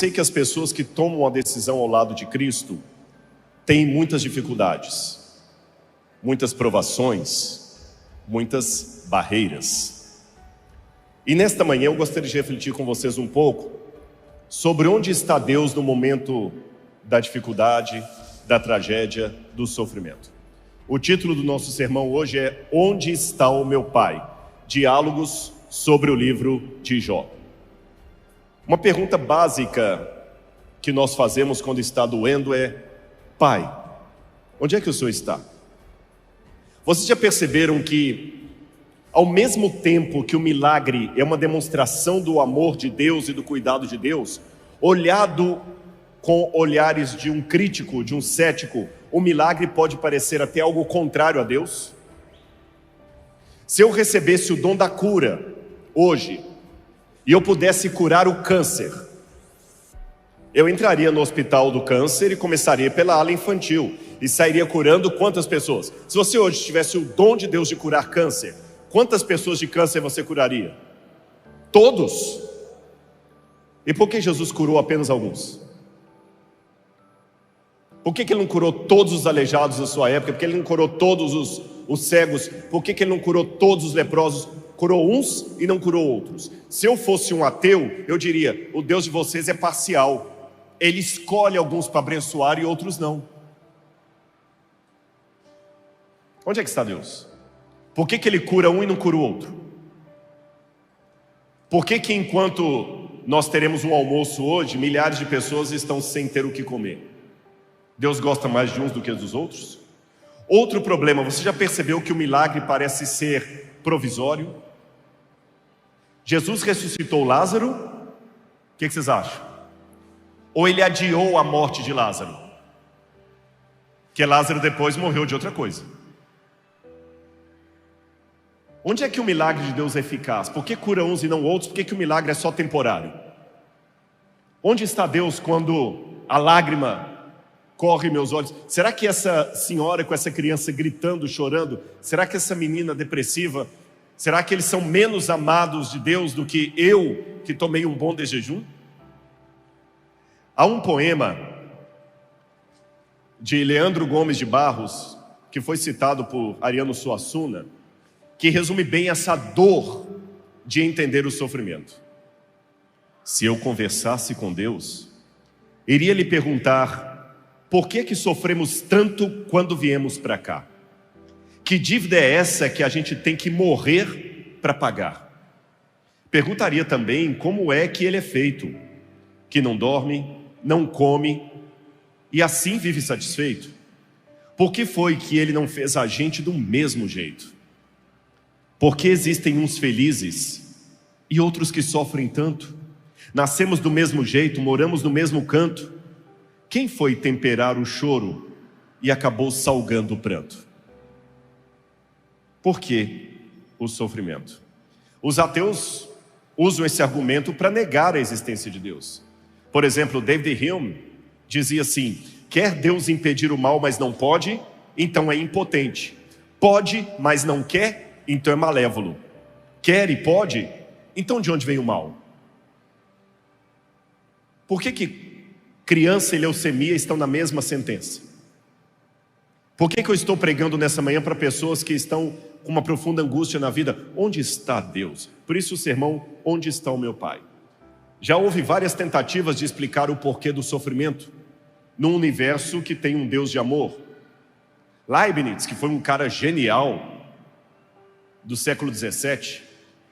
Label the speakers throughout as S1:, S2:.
S1: Sei que as pessoas que tomam a decisão ao lado de Cristo têm muitas dificuldades, muitas provações, muitas barreiras. E nesta manhã eu gostaria de refletir com vocês um pouco sobre onde está Deus no momento da dificuldade, da tragédia, do sofrimento. O título do nosso sermão hoje é Onde está o meu Pai? Diálogos sobre o livro de Jó. Uma pergunta básica que nós fazemos quando está doendo é: Pai, onde é que o Senhor está? Vocês já perceberam que, ao mesmo tempo que o milagre é uma demonstração do amor de Deus e do cuidado de Deus, olhado com olhares de um crítico, de um cético, o milagre pode parecer até algo contrário a Deus? Se eu recebesse o dom da cura hoje, e eu pudesse curar o câncer, eu entraria no hospital do câncer e começaria pela ala infantil e sairia curando quantas pessoas? Se você hoje tivesse o dom de Deus de curar câncer, quantas pessoas de câncer você curaria? Todos. E por que Jesus curou apenas alguns? Por que Ele não curou todos os aleijados da sua época? Por que Ele não curou todos os cegos? Por que Ele não curou todos os leprosos? Curou uns e não curou outros. Se eu fosse um ateu, eu diria: o Deus de vocês é parcial. Ele escolhe alguns para abençoar e outros não. Onde é que está Deus? Por que Ele cura um e não cura o outro? Por que enquanto nós teremos um almoço hoje, milhares de pessoas estão sem ter o que comer? Deus gosta mais de uns do que dos outros? Outro problema, você já percebeu que o milagre parece ser provisório? Jesus ressuscitou Lázaro, o que vocês acham? Ou Ele adiou a morte de Lázaro? Que Lázaro depois morreu de outra coisa. Onde é que o milagre de Deus é eficaz? Por que cura uns e não outros? Por que o milagre é só temporário? Onde está Deus quando a lágrima corre meus olhos? Será que essa senhora com essa criança gritando, chorando, será que essa menina depressiva, será que eles são menos amados de Deus do que eu, que tomei um bom de jejum? Há um poema de Leandro Gomes de Barros, que foi citado por Ariano Suassuna, que resume bem essa dor de entender o sofrimento. Se eu conversasse com Deus, iria lhe perguntar: por que sofremos tanto quando viemos para cá? Que dívida é essa que a gente tem que morrer para pagar? Perguntaria também como é que Ele é feito, que não dorme, não come e assim vive satisfeito. Por que foi que Ele não fez a gente do mesmo jeito? Por que existem uns felizes e outros que sofrem tanto? Nascemos do mesmo jeito, moramos no mesmo canto. Quem foi temperar o choro e acabou salgando o pranto? Por que o sofrimento? Os ateus usam esse argumento para negar a existência de Deus. Por exemplo, David Hume dizia assim: quer Deus impedir o mal, mas não pode, então é impotente. Pode, mas não quer, então é malévolo. Quer e pode, então de onde vem o mal? Por que criança e leucemia estão na mesma sentença? Por que eu estou pregando nessa manhã para pessoas que estão com uma profunda angústia na vida? Onde está Deus? Por isso o sermão, onde está o meu Pai? Já houve várias tentativas de explicar o porquê do sofrimento num universo que tem um Deus de amor. Leibniz, que foi um cara genial do século 17,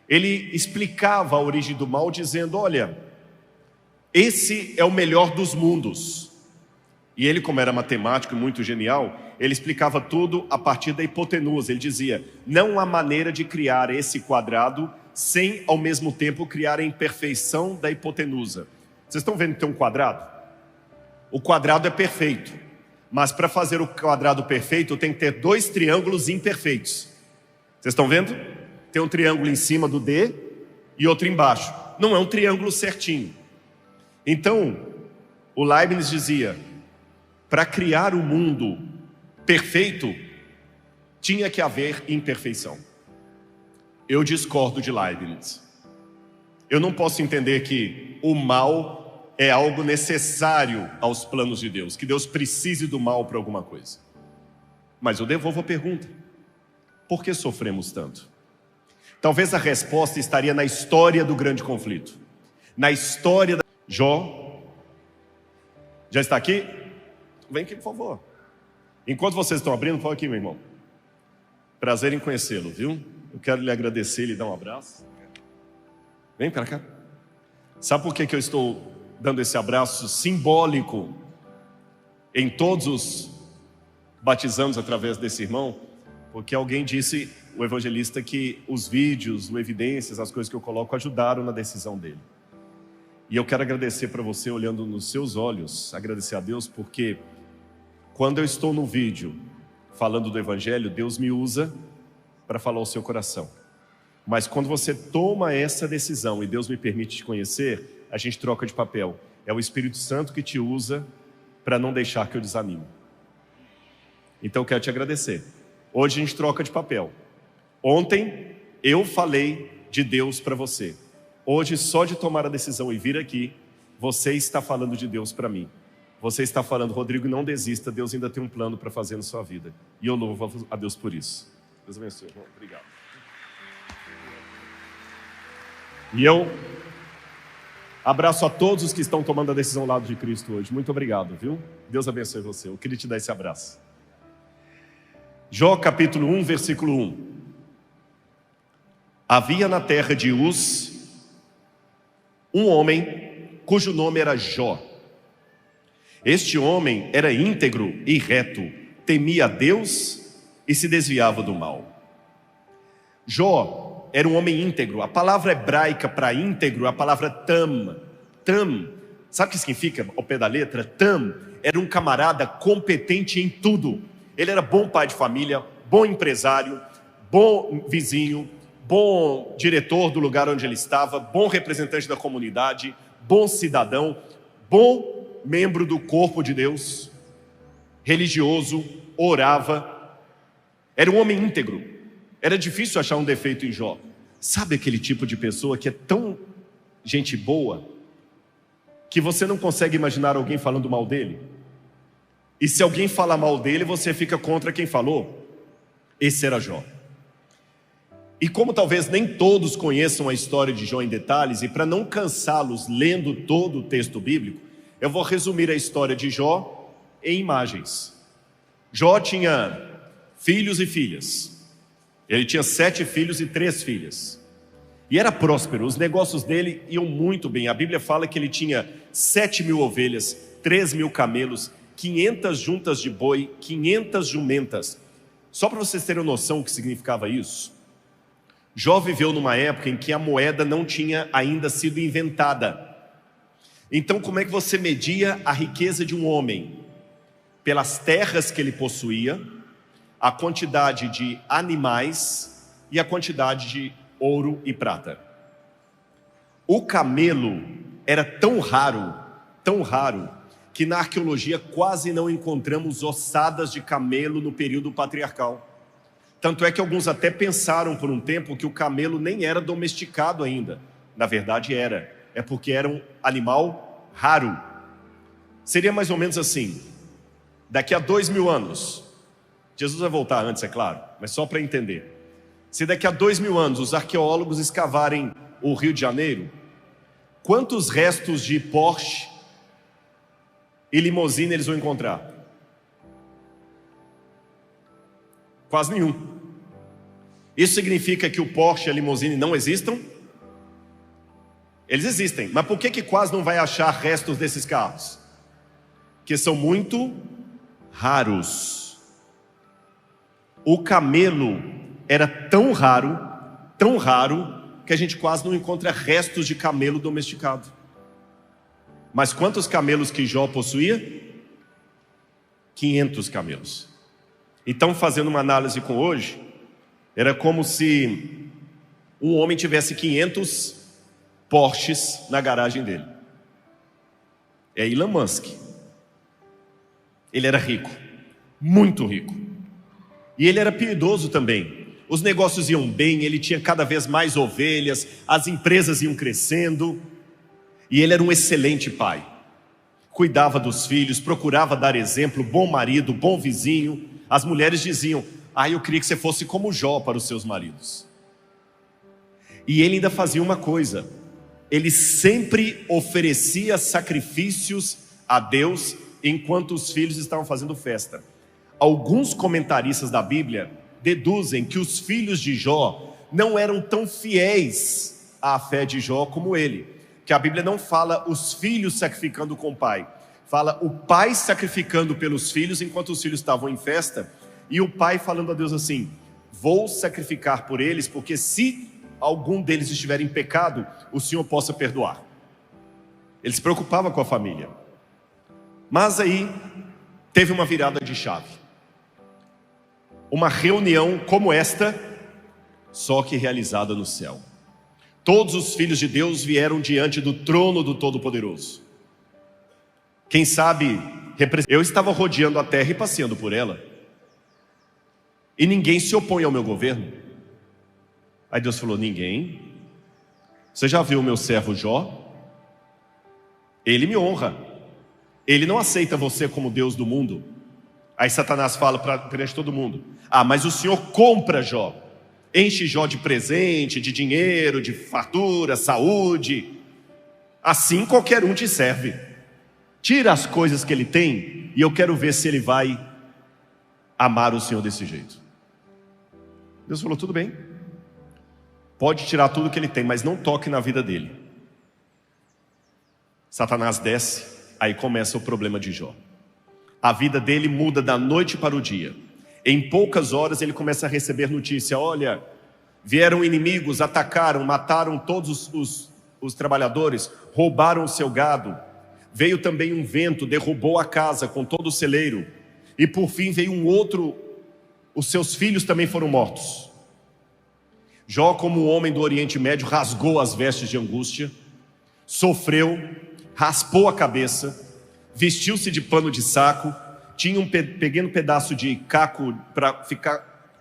S1: ele explicava a origem do mal dizendo: olha, esse é o melhor dos mundos. E ele, como era matemático e muito genial, ele explicava tudo a partir da hipotenusa. Ele dizia: não há maneira de criar esse quadrado sem, ao mesmo tempo, criar a imperfeição da hipotenusa. Vocês estão vendo que tem um quadrado? O quadrado é perfeito, mas para fazer o quadrado perfeito tem que ter dois triângulos imperfeitos. Vocês estão vendo? Tem um triângulo em cima do D e outro embaixo. Não é um triângulo certinho. Então, o Leibniz dizia: para criar o mundo perfeito, tinha que haver imperfeição. Eu discordo de Leibniz. Eu não posso entender que o mal é algo necessário aos planos de Deus, que Deus precise do mal para alguma coisa. Mas eu devolvo a pergunta: por que sofremos tanto? Talvez a resposta estaria na história do grande conflito, na história da... Jó, já está aqui? Vem aqui, por favor. Enquanto vocês estão abrindo, fala aqui, meu irmão. Prazer em conhecê-lo, viu? Eu quero lhe agradecer e lhe dar um abraço. Vem para cá. Sabe por que eu estou dando esse abraço simbólico em todos os batizamos através desse irmão? Porque alguém disse, o evangelista, que os vídeos, o evidências, as coisas que eu coloco ajudaram na decisão dele. E eu quero agradecer para você, olhando nos seus olhos, agradecer a Deus, porque quando eu estou no vídeo falando do evangelho, Deus me usa para falar ao seu coração. Mas quando você toma essa decisão e Deus me permite te conhecer, a gente troca de papel. É o Espírito Santo que te usa para não deixar que eu desanime. Então eu quero te agradecer. Hoje a gente troca de papel. Ontem eu falei de Deus para você. Hoje, só de tomar a decisão e vir aqui, você está falando de Deus para mim. Você está falando: Rodrigo, não desista, Deus ainda tem um plano para fazer na sua vida. E eu louvo a Deus por isso. Deus abençoe, irmão. Obrigado. E eu abraço a todos os que estão tomando a decisão ao lado de Cristo hoje. Muito obrigado, viu? Deus abençoe você. Eu queria te dar esse abraço. Jó capítulo 1, versículo 1. Havia na terra de Uz um homem cujo nome era Jó. Este homem era íntegro e reto, temia a Deus e se desviava do mal. Jó era um homem íntegro. A palavra hebraica para íntegro é a palavra tam. Tam, sabe o que significa ao pé da letra? Tam era um camarada competente em tudo. Ele era bom pai de família, bom empresário, bom vizinho, bom diretor do lugar onde ele estava, bom representante da comunidade, bom cidadão, bom membro do corpo de Deus, religioso, orava. Era um homem íntegro. Era difícil achar um defeito em Jó. Sabe aquele tipo de pessoa que é tão gente boa que você não consegue imaginar alguém falando mal dele? E se alguém fala mal dele, você fica contra quem falou? Esse era Jó. E como talvez nem todos conheçam a história de Jó em detalhes, e para não cansá-los lendo todo o texto bíblico, eu vou resumir a história de Jó em imagens. Jó tinha filhos e filhas. Ele tinha 7 filhos e 3 filhas. E era próspero, os negócios dele iam muito bem. A Bíblia fala que ele tinha 7.000 ovelhas, 3.000 camelos, 500 juntas de boi, 500 jumentas. Só para vocês terem noção do que significava isso. Jó viveu numa época em que a moeda não tinha ainda sido inventada. Então, como é que você media a riqueza de um homem? Pelas terras que ele possuía, a quantidade de animais e a quantidade de ouro e prata. O camelo era tão raro, que na arqueologia quase não encontramos ossadas de camelo no período patriarcal. Tanto é que alguns até pensaram por um tempo que o camelo nem era domesticado ainda. Na verdade era. É porque era um animal raro. Seria mais ou menos assim: daqui a 2.000 anos, Jesus vai voltar antes, é claro, mas só para entender. Se daqui a 2.000 anos os arqueólogos escavarem o Rio de Janeiro, quantos restos de Porsche e limusine eles vão encontrar? Quase nenhum. Isso significa que o Porsche e a limusine não existam? Eles existem, mas por que quase não vai achar restos desses carros? Porque são muito raros. O camelo era tão raro, que a gente quase não encontra restos de camelo domesticado. Mas quantos camelos que Jó possuía? 500 camelos. Então, fazendo uma análise com hoje, era como se um homem tivesse 500 Porsches na garagem dele. É Elon Musk. Ele era rico, muito rico. E ele era piedoso também. Os negócios iam bem, ele tinha cada vez mais ovelhas, as empresas iam crescendo. E ele era um excelente pai. Cuidava dos filhos, procurava dar exemplo, bom marido, bom vizinho. As mulheres diziam: eu queria que você fosse como Jó para os seus maridos. E ele ainda fazia uma coisa: ele sempre oferecia sacrifícios a Deus enquanto os filhos estavam fazendo festa. Alguns comentaristas da Bíblia deduzem que os filhos de Jó não eram tão fiéis à fé de Jó como ele, que a Bíblia não fala os filhos sacrificando com o pai, fala o pai sacrificando pelos filhos enquanto os filhos estavam em festa, e o pai falando a Deus assim: vou sacrificar por eles, porque se algum deles estiver em pecado, o Senhor possa perdoar. Ele se preocupava com a família. Mas aí teve uma virada de chave, uma reunião como esta, só que realizada no céu. Todos os filhos de Deus vieram diante do trono do Todo-Poderoso. Quem sabe, eu estava rodeando a terra e passeando por ela, e ninguém se opõe ao meu governo. Aí Deus falou: ninguém? Você já viu o meu servo Jó? Ele me honra. Ele não aceita você como Deus do mundo. Aí Satanás fala perante todo mundo: mas o Senhor compra Jó, enche Jó de presente, de dinheiro, de fartura, saúde. Assim qualquer um te serve. Tira as coisas que ele tem, e eu quero ver se ele vai amar o Senhor desse jeito. Deus falou: tudo bem, pode tirar tudo que ele tem, mas não toque na vida dele. Satanás desce, aí começa o problema de Jó. A vida dele muda da noite para o dia. Em poucas horas ele começa a receber notícia: olha, vieram inimigos, atacaram, mataram todos os trabalhadores, roubaram o seu gado. Veio também um vento, derrubou a casa com todo o celeiro. E por fim veio um outro, os seus filhos também foram mortos. Jó, como homem do Oriente Médio, rasgou as vestes de angústia, sofreu, raspou a cabeça, vestiu-se de pano de saco, tinha um pequeno pedaço de caco para ficar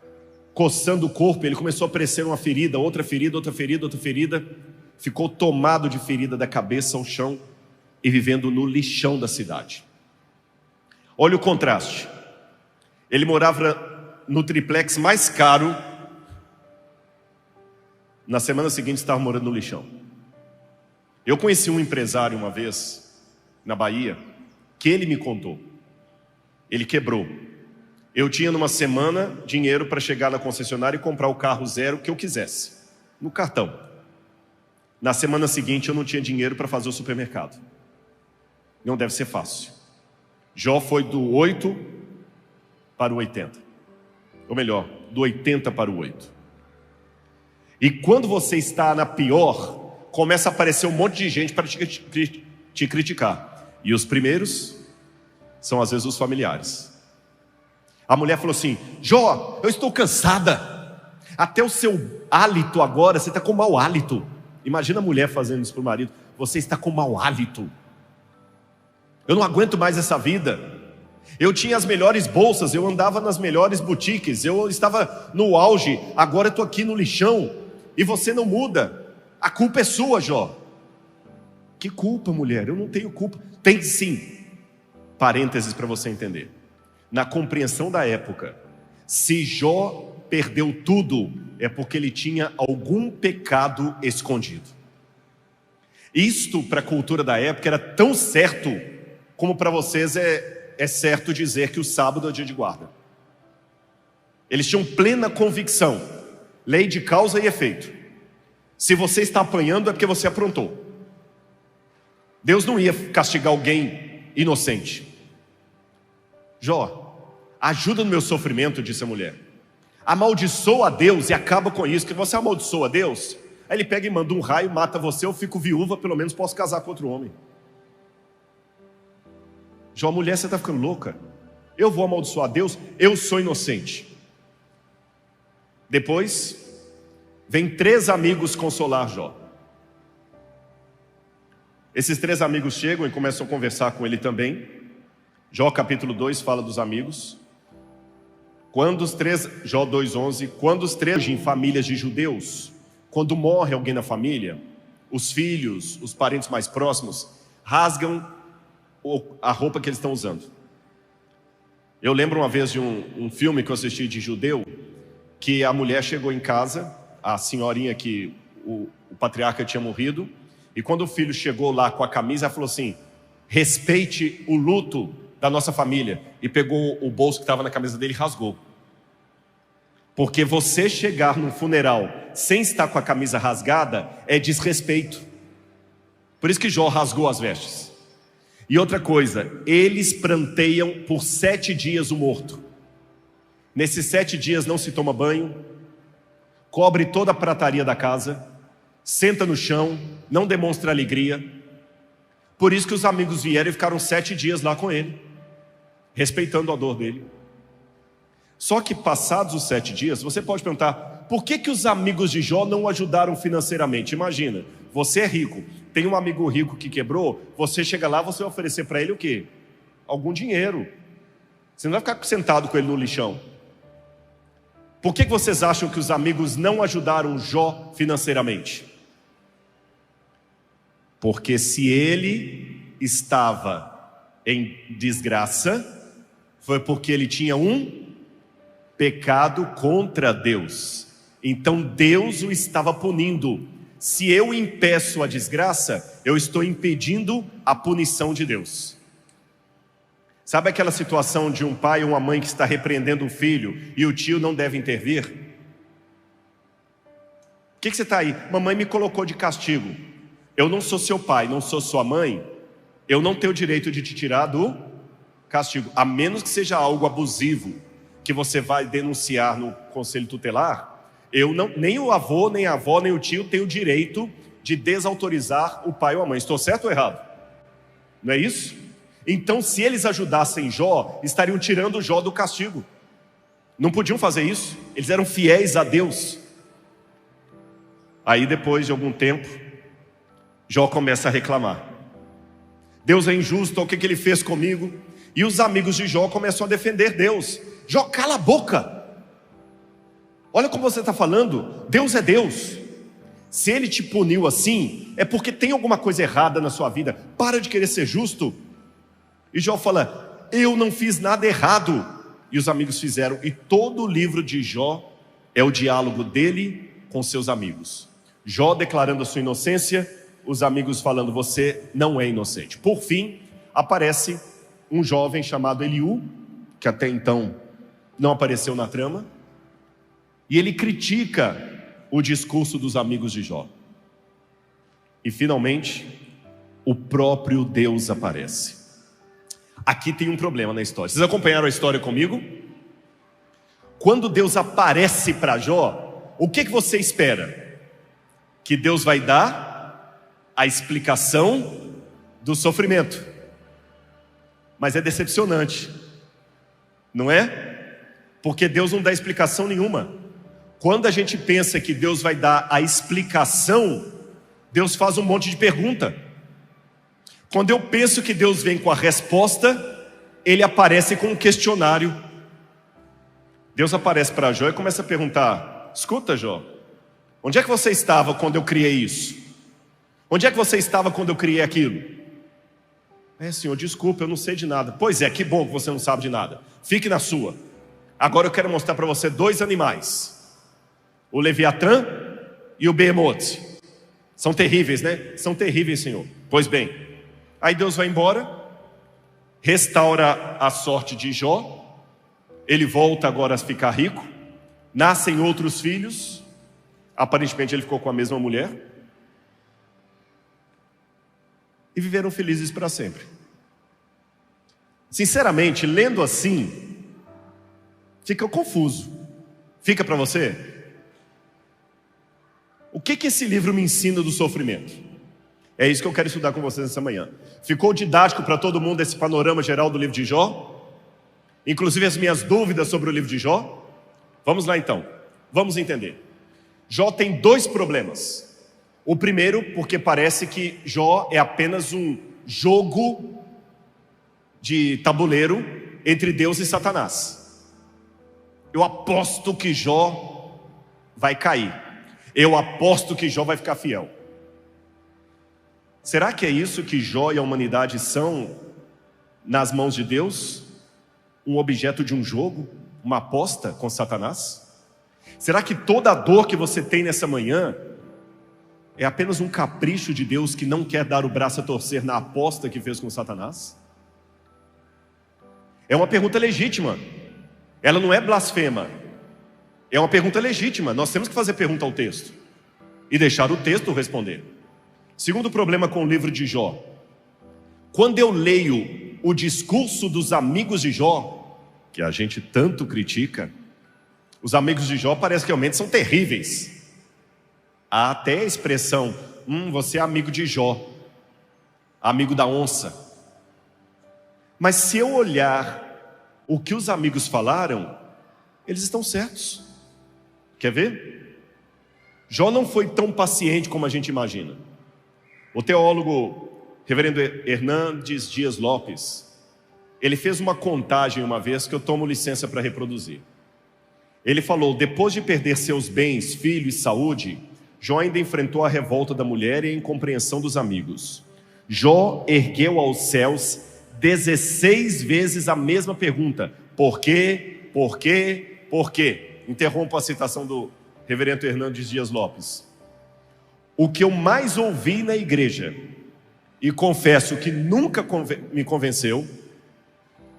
S1: coçando o corpo. Ele começou a aparecer uma ferida, outra ferida, outra ferida, outra ferida. Ficou tomado de ferida da cabeça ao chão e vivendo no lixão da cidade. Olha o contraste. Ele morava no triplex mais caro. Na semana seguinte estava morando no lixão. Eu conheci um empresário uma vez na Bahia, que ele me contou. Ele quebrou. Eu tinha numa semana dinheiro para chegar na concessionária e comprar o carro zero que eu quisesse, no cartão. Na semana seguinte eu não tinha dinheiro para fazer o supermercado. Não deve ser fácil. Jó foi do 8 para o 80. Ou melhor, do 80 para o 8. E quando você está na pior, começa a aparecer um monte de gente para te criticar. E os primeiros são às vezes os familiares. A mulher falou assim: Jó, eu estou cansada. Até o seu hálito agora, você está com mau hálito. Imagina a mulher fazendo isso para o marido: você está com mau hálito. Eu não aguento mais essa vida. Eu tinha as melhores bolsas, eu andava nas melhores boutiques, eu estava no auge, agora eu estou aqui no lixão. E você não muda. A culpa é sua, Jó. Que culpa, mulher? Eu não tenho culpa. Tem sim. Parênteses para você entender. Na compreensão da época, se Jó perdeu tudo, é porque ele tinha algum pecado escondido. Isto para a cultura da época era tão certo como para vocês é certo dizer que o sábado é o dia de guarda. Eles tinham plena convicção, lei de causa e efeito. Se você está apanhando é porque você aprontou. Deus não ia castigar alguém inocente. Jó, ajuda no meu sofrimento, disse a mulher. Amaldiçoa a Deus e acaba com isso. Que você amaldiçoa a Deus, aí ele pega e manda um raio, mata você, eu fico viúva, pelo menos posso casar com outro homem. Jó, mulher, você está ficando louca? Eu vou amaldiçoar a Deus? Eu sou inocente. Depois, vem 3 amigos consolar Jó. Esses 3 amigos chegam e começam a conversar com ele também. Jó capítulo 2 fala dos amigos. Jó 2:11, quando os 3 em famílias de judeus, quando morre alguém na família, os filhos, os parentes mais próximos, rasgam a roupa que eles estão usando. Eu lembro uma vez de um filme que eu assisti de judeu, que a mulher chegou em casa, a senhorinha que o patriarca tinha morrido, e quando o filho chegou lá com a camisa, ela falou assim: respeite o luto da nossa família, e pegou o bolso que estava na camisa dele e rasgou. Porque você chegar num funeral sem estar com a camisa rasgada é desrespeito. Por isso que Jó rasgou as vestes. E outra coisa, eles pranteiam por 7 dias o morto. Nesses 7 dias não se toma banho, cobre toda a prataria da casa, senta no chão, não demonstra alegria. Por isso que os amigos vieram e ficaram 7 dias lá com ele, respeitando a dor dele. Só que passados os 7 dias, você pode perguntar: por que os amigos de Jó não o ajudaram financeiramente? Imagina, você é rico, tem um amigo rico que quebrou, você chega lá, você vai oferecer para ele o quê? Algum dinheiro. Você não vai ficar sentado com ele no lixão. Por que vocês acham que os amigos não ajudaram Jó financeiramente? Porque se ele estava em desgraça, foi porque ele tinha um pecado contra Deus. Então Deus o estava punindo. Se eu impeço a desgraça, eu estou impedindo a punição de Deus. Sabe aquela situação de um pai ou uma mãe que está repreendendo o filho e o tio não deve intervir? O que você está aí? Mamãe me colocou de castigo. Eu não sou seu pai, não sou sua mãe. Eu não tenho o direito de te tirar do castigo, a menos que seja algo abusivo, que você vai denunciar no conselho tutelar. Eu não, nem o avô, nem a avó, nem o tio tem o direito de desautorizar o pai ou a mãe. Estou certo ou errado? Não é isso? Então, se eles ajudassem Jó, estariam tirando Jó do castigo. Não podiam fazer isso. Eles eram fiéis a Deus. Aí, depois de algum tempo, Jó começa a reclamar. Deus é injusto, olha o que ele fez comigo. E os amigos de Jó começam a defender Deus. Jó, cala a boca. Olha como você está falando. Deus é Deus. Se ele te puniu assim, é porque tem alguma coisa errada na sua vida. Para de querer ser justo. E Jó fala: eu não fiz nada errado. E os amigos fizeram. E todo o livro de Jó é o diálogo dele com seus amigos. Jó declarando a sua inocência, os amigos falando: você não é inocente. Por fim, aparece um jovem chamado Eliú, que até então não apareceu na trama, e ele critica o discurso dos amigos de Jó. E finalmente, o próprio Deus aparece. Aqui tem um problema na história. Vocês acompanharam a história comigo? Quando Deus aparece para Jó, o que você espera? Que Deus vai dar a explicação do sofrimento. Mas é decepcionante, não é? Porque Deus não dá explicação nenhuma. Quando a gente pensa que Deus vai dar a explicação, Deus faz um monte de pergunta. Quando eu penso que Deus vem com a resposta, Ele aparece com um questionário. Deus aparece para Jó e começa a perguntar: escuta, Jó, onde é que você estava quando eu criei isso? Onde é que você estava quando eu criei aquilo? Senhor, desculpa, eu não sei de nada. Pois é, que bom que você não sabe de nada. Fique na sua. Agora eu quero mostrar para você 2 animais: o Leviatã e o Behemoth. São terríveis, né? São terríveis, Senhor. Pois bem, aí Deus vai embora, restaura a sorte de Jó. Ele volta agora a ficar rico. Nascem outros filhos. Aparentemente ele ficou com a mesma mulher. E viveram felizes para sempre. Sinceramente, lendo assim, fica confuso. Fica para você? O que esse livro me ensina do sofrimento? É isso que eu quero estudar com vocês essa manhã. Ficou didático para todo mundo esse panorama geral do livro de Jó? Inclusive as minhas dúvidas sobre o livro de Jó? Vamos lá então, vamos entender. Jó tem 2 problemas. O primeiro, porque parece que Jó é apenas um jogo de tabuleiro entre Deus e Satanás. Eu aposto que Jó vai cair. Eu aposto que Jó vai ficar fiel. Será que é isso que Jó e a humanidade são nas mãos de Deus? Um objeto de um jogo? Uma aposta com Satanás? Será que toda a dor que você tem nessa manhã é apenas um capricho de Deus que não quer dar o braço a torcer na aposta que fez com Satanás? É uma pergunta legítima. Ela não é blasfema. É uma pergunta legítima. Nós temos que fazer pergunta ao texto e deixar o texto responder. Segundo problema com o livro de Jó: quando eu leio o discurso dos amigos de Jó, que a gente tanto critica, os amigos de Jó parece que realmente são terríveis. Há até a expressão, você é amigo de Jó, amigo da onça. Mas se eu olhar o que os amigos falaram, eles estão certos. Quer ver? Jó não foi tão paciente como a gente imagina. O teólogo reverendo Hernandes Dias Lopes, ele fez uma contagem uma vez que eu tomo licença para reproduzir. Ele falou: depois de perder seus bens, filhos e saúde, Jó ainda enfrentou a revolta da mulher e a incompreensão dos amigos. Jó ergueu aos céus 16 vezes a mesma pergunta: por quê? Por quê? Por quê? Interrompo a citação do reverendo Hernandes Dias Lopes. O que eu mais ouvi na igreja, e confesso que nunca me convenceu,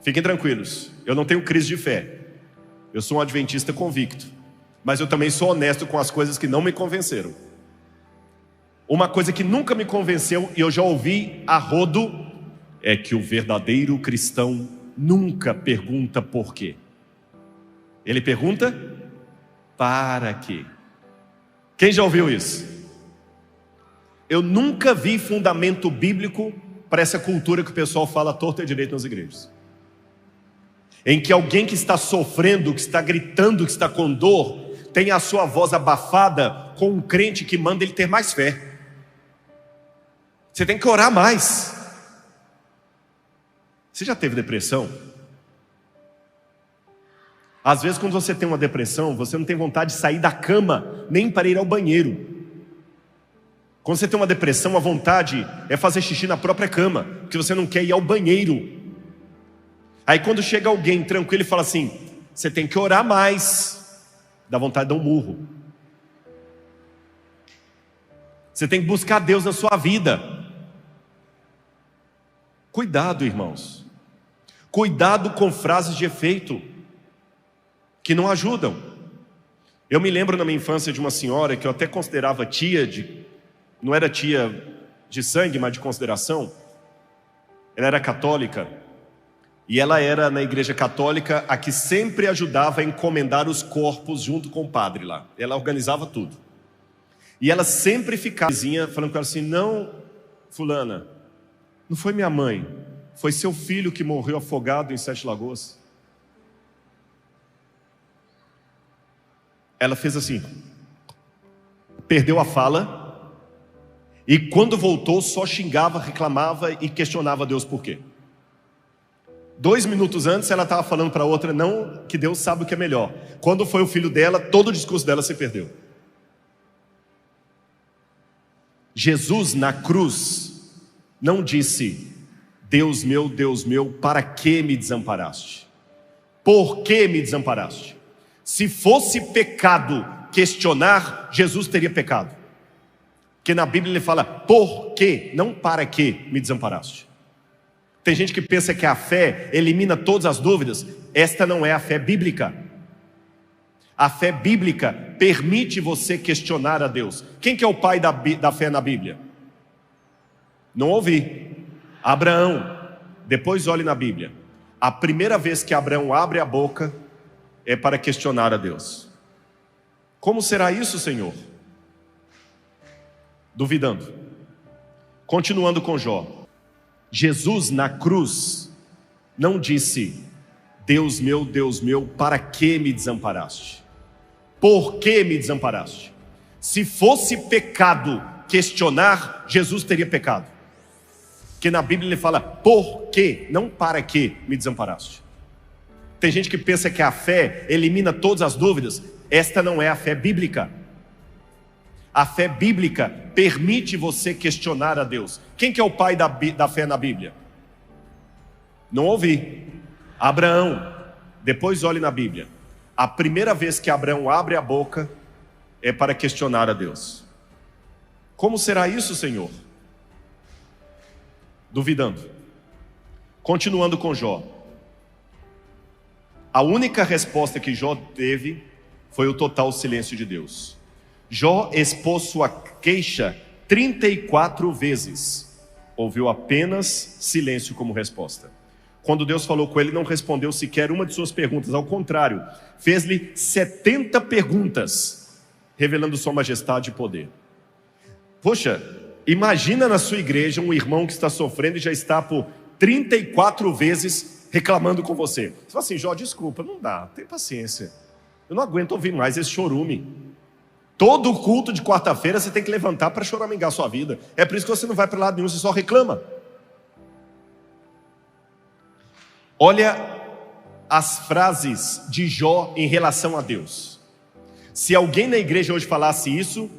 S1: fiquem tranquilos, eu não tenho crise de fé, eu sou um adventista convicto, mas eu também sou honesto com as coisas que não me convenceram. Uma coisa que nunca me convenceu, e eu já ouvi a rodo, é que o verdadeiro cristão nunca pergunta por quê. Ele pergunta para quê. Quem já ouviu isso? Eu nunca vi fundamento bíblico para essa cultura que o pessoal fala torto e direito nas igrejas, em que alguém que está sofrendo, que está gritando, que está com dor, tem a sua voz abafada com um crente que manda ele ter mais fé. Você tem que orar mais. Você já teve depressão? Às vezes quando você tem uma depressão, você não tem vontade de sair da cama, nem para ir ao banheiro. Quando você tem uma depressão, a vontade é fazer xixi na própria cama, porque você não quer ir ao banheiro. Aí quando chega alguém tranquilo e fala assim: você tem que orar mais, dá vontade de dar um murro. Você tem que buscar Deus na sua vida. Cuidado, irmãos. Cuidado com frases de efeito que não ajudam. Eu me lembro na minha infância de uma senhora que eu até considerava não era tia de sangue, mas de consideração. Ela era católica, e ela era, na igreja católica, a que sempre ajudava a encomendar os corpos junto com o padre lá. Ela organizava tudo. E ela sempre ficava falando com ela assim: não, fulana, não foi minha mãe, foi seu filho que morreu afogado em Sete Lagoas. Ela fez assim, perdeu a fala, e quando voltou só xingava, reclamava e questionava Deus por quê. 2 minutos antes ela estava falando para a outra: não, que Deus sabe o que é melhor. Quando foi o filho dela, todo o discurso dela se perdeu. Jesus na cruz não disse: Deus meu, para que me desamparaste? Por que me desamparaste? Se fosse pecado questionar, Jesus teria pecado. Porque na Bíblia ele fala: por que, não para que me desamparaste. Tem gente que pensa que a fé elimina todas as dúvidas. Esta não é a fé bíblica. A fé bíblica permite você questionar a Deus. Quem que é o pai da fé na Bíblia? Não ouvi. Abraão. Depois olhe na Bíblia. A primeira vez que Abraão abre a boca é para questionar a Deus. Como será isso, Senhor? Duvidando. Continuando com Jó. Jesus na cruz não disse: Deus meu, para que me desamparaste? Por que me desamparaste? Se fosse pecado questionar, Jesus teria pecado. Porque na Bíblia ele fala: por que, não para que me desamparaste. Tem gente que pensa que a fé elimina todas as dúvidas. Esta não é a fé bíblica. A fé bíblica permite você questionar a Deus. Quem que é o pai da fé na Bíblia? Não ouvi. Abraão. Depois olhe na Bíblia. A primeira vez que Abraão abre a boca é para questionar a Deus. Como será isso, Senhor? Duvidando. Continuando com Jó. A única resposta que Jó teve foi o total silêncio de Deus. Jó expôs sua queixa 34 vezes. Ouviu apenas silêncio como resposta. Quando Deus falou com ele, não respondeu sequer uma de suas perguntas. Ao contrário, fez-lhe 70 perguntas, revelando sua majestade e poder. Poxa, imagina na sua igreja um irmão que está sofrendo e já está por 34 vezes reclamando com você. Você fala assim: Jó, desculpa, não dá, tem paciência. Eu não aguento ouvir mais esse chorume. Todo culto de quarta-feira você tem que levantar para choramingar a sua vida. É por isso que você não vai para lado nenhum, você só reclama. Olha as frases de Jó em relação a Deus. Se alguém na igreja hoje falasse isso,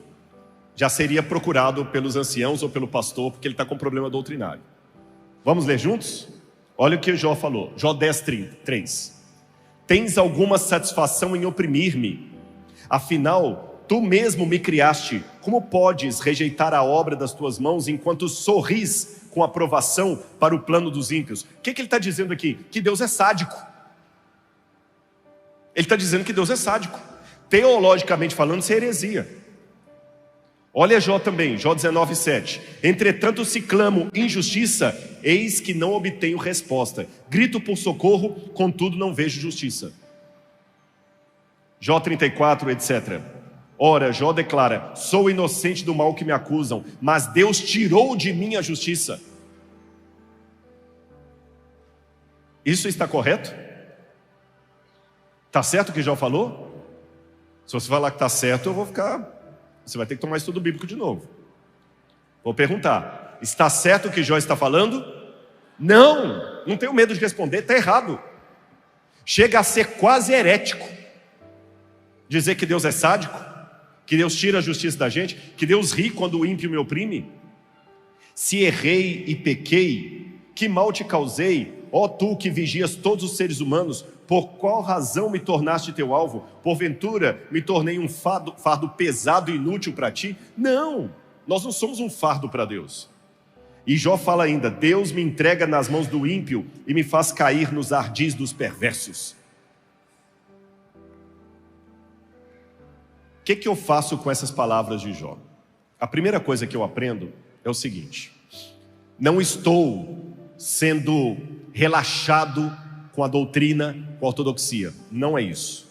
S1: já seria procurado pelos anciãos ou pelo pastor, porque ele está com problema doutrinário. Vamos ler juntos? Olha o que Jó falou. Jó 10:3. Tens alguma satisfação em oprimir-me? Afinal, tu mesmo me criaste. Como podes rejeitar a obra das tuas mãos enquanto sorris com aprovação para o plano dos ímpios? O que ele está dizendo aqui? Que Deus é sádico. Ele está dizendo que Deus é sádico. Teologicamente falando, isso é heresia. Olha Jó também, Jó 19:7. Entretanto, se clamo injustiça, eis que não obtenho resposta. Grito por socorro, contudo não vejo justiça. Jó 34, etc. Ora, Jó declara: sou inocente do mal que me acusam, mas Deus tirou de mim a justiça. Isso está correto? Está certo o que Jó falou? Se você falar que está certo, eu vou ficar... Você vai ter que tomar estudo bíblico de novo. Vou perguntar: está certo o que Jó está falando? Não, não tenho medo de responder, está errado. Chega a ser quase herético dizer que Deus é sádico, que Deus tira a justiça da gente, que Deus ri quando o ímpio me oprime. Se errei e pequei, que mal te causei, ó tu que vigias todos os seres humanos? Por qual razão me tornaste teu alvo? Porventura me tornei um fardo pesado e inútil para ti? Não, nós não somos um fardo para Deus. E Jó fala ainda: Deus me entrega nas mãos do ímpio e me faz cair nos ardis dos perversos. O que eu faço com essas palavras de Jó? A primeira coisa que eu aprendo é o seguinte: não estou sendo relaxado com a doutrina, com a ortodoxia. Não é isso.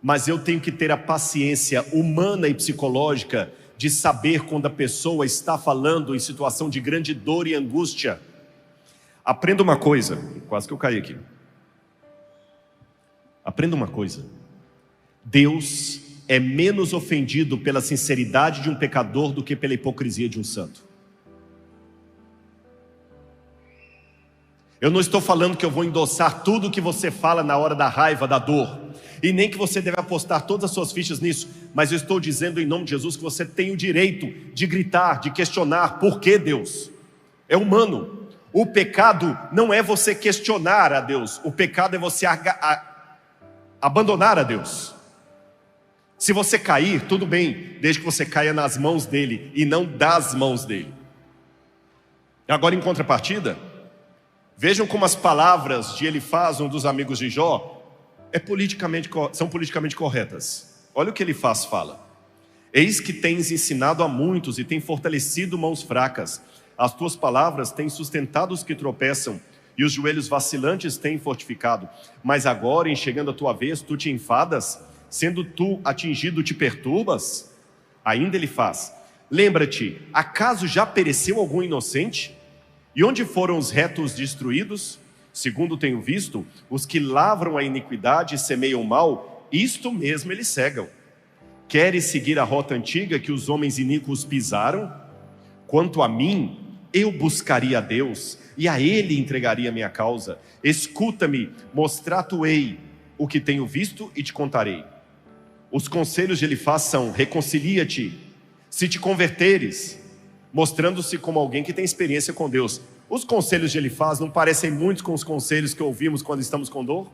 S1: Mas eu tenho que ter a paciência humana e psicológica de saber quando a pessoa está falando em situação de grande dor e angústia. Aprenda uma coisa. Quase que eu caí aqui. Aprenda uma coisa. Deus é menos ofendido pela sinceridade de um pecador do que pela hipocrisia de um santo. Eu não estou falando que eu vou endossar tudo o que você fala na hora da raiva, da dor, e nem que você deve apostar todas as suas fichas nisso, mas eu estou dizendo em nome de Jesus que você tem o direito de gritar, de questionar: por que Deus? É humano. O pecado não é você questionar a Deus, o pecado é você abandonar a Deus. Se você cair, tudo bem, desde que você caia nas mãos dele e não das mãos dele. Agora, em contrapartida, vejam como as palavras de Elifaz, um dos amigos de Jó, são politicamente corretas. Olha o que Elifaz fala: eis que tens ensinado a muitos e tem fortalecido mãos fracas. As tuas palavras têm sustentado os que tropeçam, e os joelhos vacilantes têm fortificado. Mas agora, em chegando a tua vez, tu te enfadas, sendo tu atingido, te perturbas? Ainda Elifaz: lembra-te, acaso já pereceu algum inocente? E onde foram os retos destruídos? Segundo tenho visto, os que lavram a iniquidade e semeiam o mal, isto mesmo eles cegam. Queres seguir a rota antiga que os homens iníquos pisaram? Quanto a mim, eu buscaria a Deus, e a Ele entregaria a minha causa. Escuta-me, mostrar-te-ei o que tenho visto e te contarei. Os conselhos de Elifaz são: reconcilia-te se te converteres, mostrando-se como alguém que tem experiência com Deus. Os conselhos de Elifaz não parecem muito com os conselhos que ouvimos quando estamos com dor?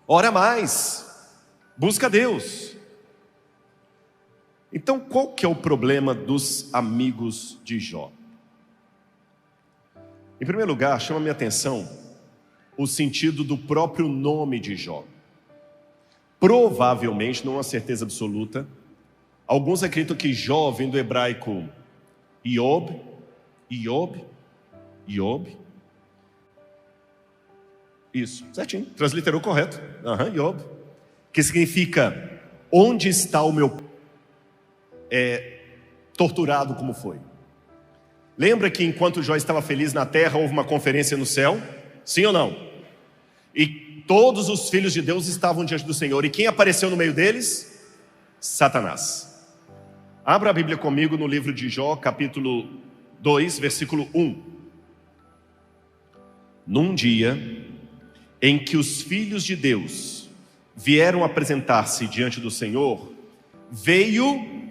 S1: Ora mais, busca Deus. Então, qual que é o problema dos amigos de Jó? Em primeiro lugar, chama minha atenção o sentido do próprio nome de Jó. Provavelmente, não é uma certeza absoluta, alguns acreditam que Jó vem do hebraico Iob, isso, certinho, transliterou correto, Iob, que significa, onde está o meu torturado como foi? Lembra que enquanto Jó estava feliz na terra, houve uma conferência no céu? Sim ou não? E todos os filhos de Deus estavam diante do Senhor. E quem apareceu no meio deles? Satanás. Abra a Bíblia comigo no livro de Jó, capítulo 2, versículo 1. Num dia em que os filhos de Deus vieram apresentar-se diante do Senhor, veio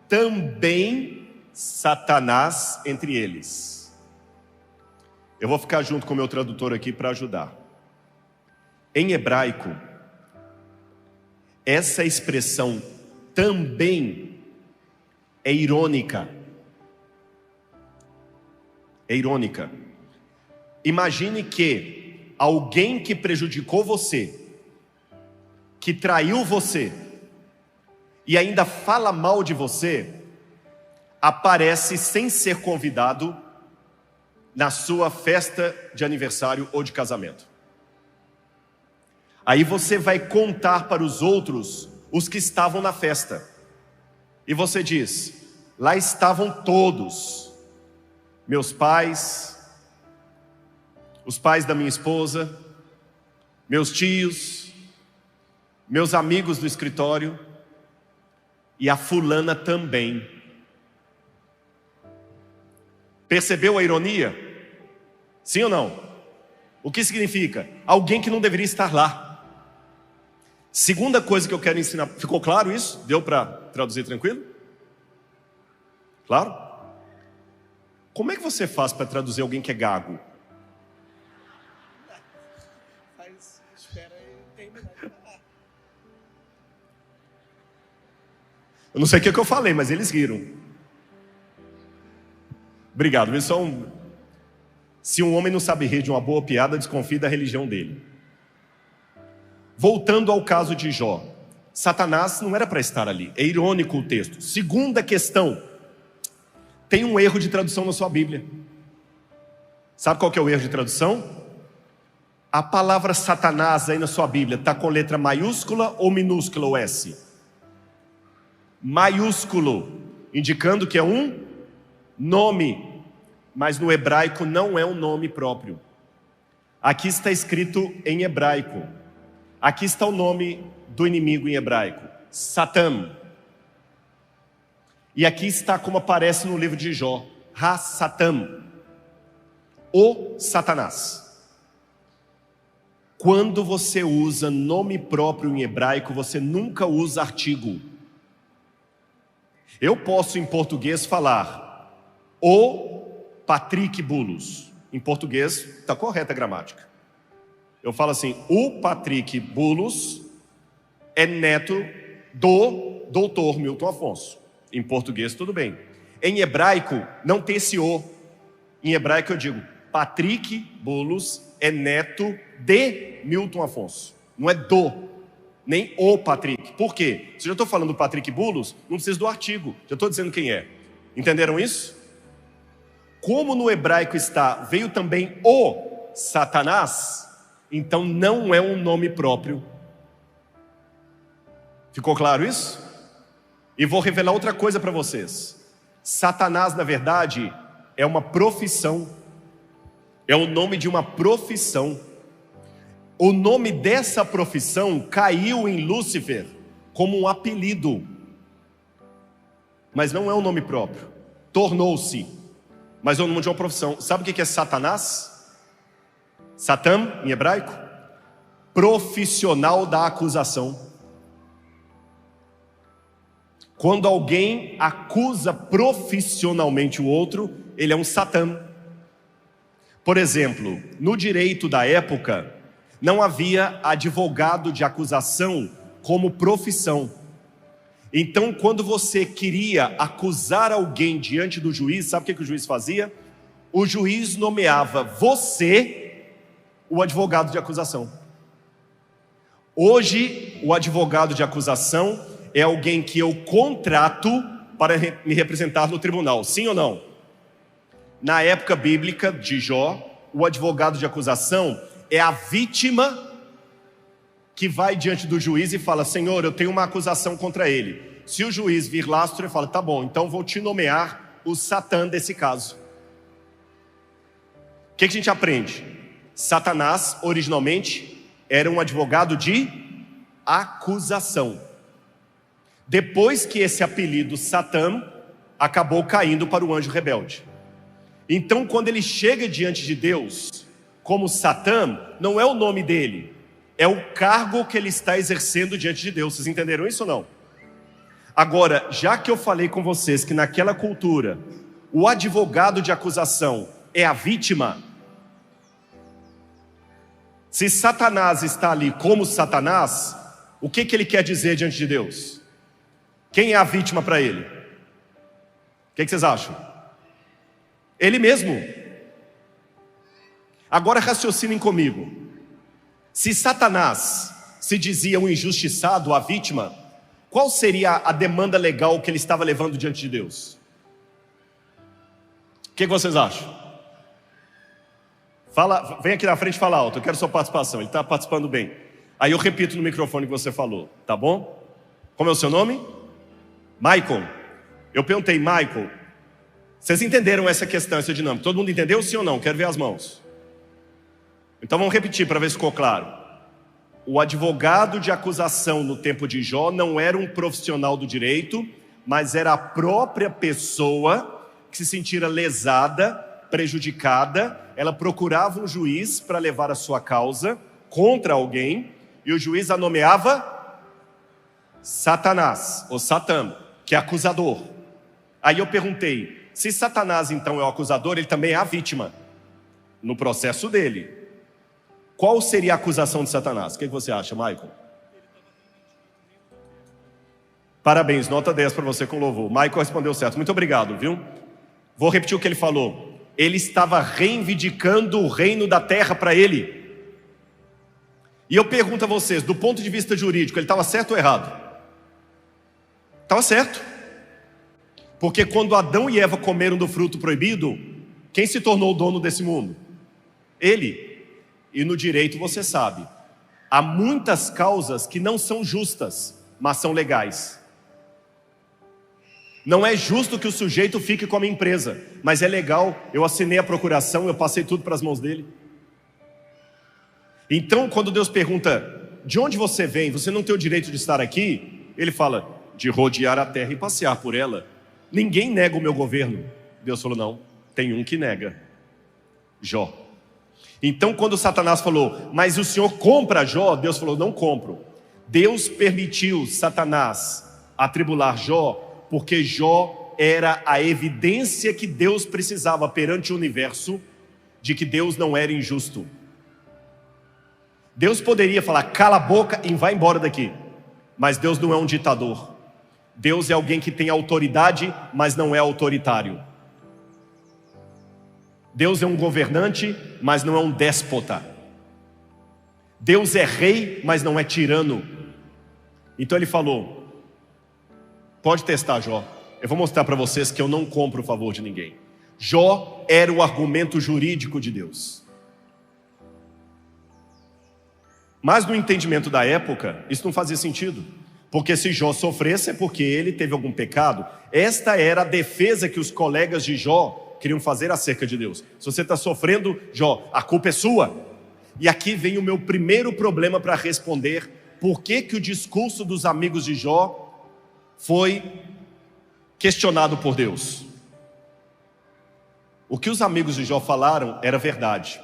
S1: também Satanás entre eles. Eu vou ficar junto com o meu tradutor aqui para ajudar. Em hebraico, essa expressão também é irônica. É irônica. Imagine que alguém que prejudicou você, que traiu você e ainda fala mal de você, aparece sem ser convidado na sua festa de aniversário ou de casamento. Aí você vai contar para os outros os que estavam na festa. E você diz: lá estavam todos, meus pais, os pais da minha esposa, meus tios, meus amigos do escritório, e a fulana também. Percebeu a ironia? Sim ou não? O que significa? Alguém que não deveria estar lá. Segunda coisa que eu quero ensinar. Ficou claro isso? Deu para traduzir tranquilo? Claro? Como é que você faz para traduzir alguém que é gago?
S2: Espera aí terminar.
S1: Eu não sei o que eu falei, mas eles riram. Obrigado. Se um homem não sabe rir de uma boa piada, desconfie da religião dele. Voltando ao caso de Jó, Satanás não era para estar ali. É irônico o texto. Segunda questão, tem um erro de tradução na sua Bíblia. Sabe qual que é o erro de tradução? A palavra Satanás aí na sua Bíblia está com letra maiúscula ou minúscula o S? Maiúsculo, indicando que é um nome, mas no hebraico não é um nome próprio. Aqui está escrito em hebraico. Aqui está o nome do inimigo em hebraico, Satã. E aqui está como aparece no livro de Jó, Ha-Satã, o Satanás. Quando você usa nome próprio em hebraico, você nunca usa artigo. Eu posso em português falar o Patrick Bulos. Em português está correta a gramática. Eu falo assim: o Patrick Bulos é neto do doutor Milton Afonso. Em português tudo bem. Em hebraico não tem esse o. Em hebraico eu digo: Patrick Bulos é neto de Milton Afonso. Não é do, nem o Patrick. Por quê? Se eu já estou falando do Patrick Bulos, não precisa do artigo. Já estou dizendo quem é. Entenderam isso? Como no hebraico está, veio também o Satanás, então não é um nome próprio. Ficou claro isso? E vou revelar outra coisa para vocês. Satanás, na verdade, é uma profissão. É o nome de uma profissão. O nome dessa profissão caiu em Lúcifer como um apelido, mas não é um nome próprio. Tornou-se, mas é o nome de uma profissão. Sabe o que é Satanás? Satã, em hebraico, profissional da acusação. Quando alguém acusa profissionalmente o outro, ele é um satã. Por exemplo, no direito da época, não havia advogado de acusação como profissão. Então, quando você queria acusar alguém diante do juiz, sabe o que o juiz fazia? O juiz nomeava você o advogado de acusação. Hoje, o advogado de acusação é alguém que eu contrato para me representar no tribunal, sim ou não? Na época bíblica de Jó, o advogado de acusação é a vítima que vai diante do juiz e fala: Senhor, eu tenho uma acusação contra ele. Se o juiz vir lastro, ele fala: tá bom, então vou te nomear o Satã desse caso. O que a gente aprende? Satanás, originalmente, era um advogado de acusação. Depois que esse apelido Satã acabou caindo para o anjo rebelde. Então, quando ele chega diante de Deus como Satã, não é o nome dele, é o cargo que ele está exercendo diante de Deus. Vocês entenderam isso ou não? Agora, já que eu falei com vocês que naquela cultura o advogado de acusação é a vítima, se Satanás está ali como Satanás, o que ele quer dizer diante de Deus? Quem é a vítima para ele? O que vocês acham? Ele mesmo. Agora raciocinem comigo. Se Satanás se dizia um injustiçado, a vítima, qual seria a demanda legal que ele estava levando diante de Deus? O que vocês acham? Fala, vem aqui na frente e fala alto, eu quero sua participação. Ele está participando bem. Aí eu repito no microfone que você falou, tá bom? Como é o seu nome? Michael. Eu perguntei, Michael, vocês entenderam essa questão, essa dinâmica? Todo mundo entendeu, sim ou não? Quero ver as mãos. Então vamos repetir para ver se ficou claro. O advogado de acusação no tempo de Jó não era um profissional do direito, mas era a própria pessoa que se sentia lesada, prejudicada. Ela procurava um juiz para levar a sua causa contra alguém, e o juiz a nomeava Satanás, ou Satã, que é acusador. Aí eu perguntei, se Satanás então é o acusador, ele também é a vítima no processo dele. Qual seria a acusação de Satanás? O que você acha, Michael? Parabéns, nota 10 para você com louvor. Michael respondeu certo, muito obrigado, viu? Vou repetir o que ele falou. Ele estava reivindicando o reino da terra para ele. E eu pergunto a vocês, do ponto de vista jurídico, ele estava certo ou errado? Estava certo. Porque quando Adão e Eva comeram do fruto proibido, quem se tornou o dono desse mundo? Ele. E no direito você sabe, há muitas causas que não são justas, mas são legais. Não é justo que o sujeito fique com a minha empresa, mas é legal, eu assinei a procuração, eu passei tudo para as mãos dele. Então quando Deus pergunta, de onde você vem? Você não tem o direito de estar aqui? Ele fala, de rodear a terra e passear por ela. Ninguém nega o meu governo. Deus falou, não, tem um que nega, Jó. Então quando Satanás falou, mas o Senhor compra Jó? Deus falou, não compro. Deus permitiu Satanás atribular Jó, porque Jó era a evidência que Deus precisava perante o universo, de que Deus não era injusto. Deus poderia falar, cala a boca e vai embora daqui. Mas Deus não é um ditador. Deus é alguém que tem autoridade, mas não é autoritário. Deus é um governante, mas não é um déspota. Deus é rei, mas não é tirano. Então ele falou, pode testar, Jó. Eu vou mostrar para vocês que eu não compro o favor de ninguém. Jó era o argumento jurídico de Deus. Mas no entendimento da época, isso não fazia sentido. Porque se Jó sofresse é porque ele teve algum pecado. Esta era a defesa que os colegas de Jó queriam fazer acerca de Deus. Se você está sofrendo, Jó, a culpa é sua. E aqui vem o meu primeiro problema para responder. Por que o discurso dos amigos de Jó foi questionado por Deus? O que os amigos de Jó falaram era verdade.